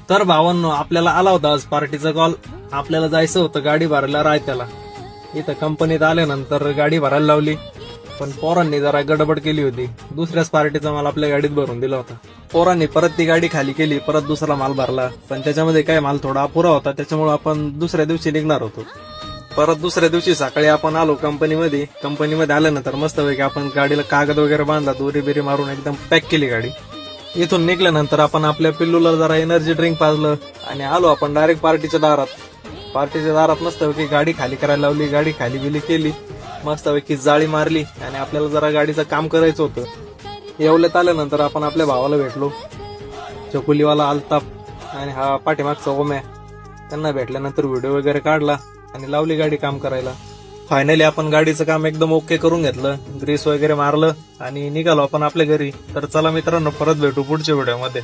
तर भावांनो, आपल्याला आला होता आज पार्टीचा कॉल. आपल्याला जायचं होतं गाडी भरायला रायत्याला. इथं कंपनीत आल्यानंतर गाडी भरायला लावली, पण पोरांनी जरा गडबड केली होती. दुसऱ्याच पार्टीचा माल आपल्या गाडीत भरून दिला होता. पोरांनी परत ती गाडी खाली केली, परत दुसरा माल भरला, पण त्याच्यामध्ये काय माल थोडा अपुरा होता, त्याच्यामुळे आपण दुसऱ्या दिवशी निघणार होतो. परत दुसऱ्या दिवशी सकाळी आपण आलो कंपनीमध्ये आल्यानंतर मस्तपैकी आपण गाडीला कागद वगैरे बांधला, दोरी बिरी मारून एकदम पॅक केली गाडी. इथून निघल्यानंतर आपण आपल्या पिल्लूला जरा एनर्जी ड्रिंक पाजलं आणि आलो आपण डायरेक्ट पार्टीच्या दारात मस्तपैकी गाडी खाली करायला लावली. गाडी खाली बिली केली, मस्तपैकी जाळी मारली आणि आपल्याला जरा गाडीचं काम करायचं होतं. येवल्यात आल्यानंतर आपण आपल्या भावाला भेटलो, चकुलीवाला अल्ताफ आणि हा पाठीमागचा ओम्या. त्यांना भेटल्यानंतर व्हिडिओ वगैरे काढला आणि लावली गाडी काम करायला. फायनली आपण गाडीचं काम एकदम ओके करून घेतलं, ग्रीस वगैरे मारलं आणि निघालो आपण आपल्या घरी. तर चला मित्रांनो, परत भेटू पुढच्या व्हिडिओमध्ये.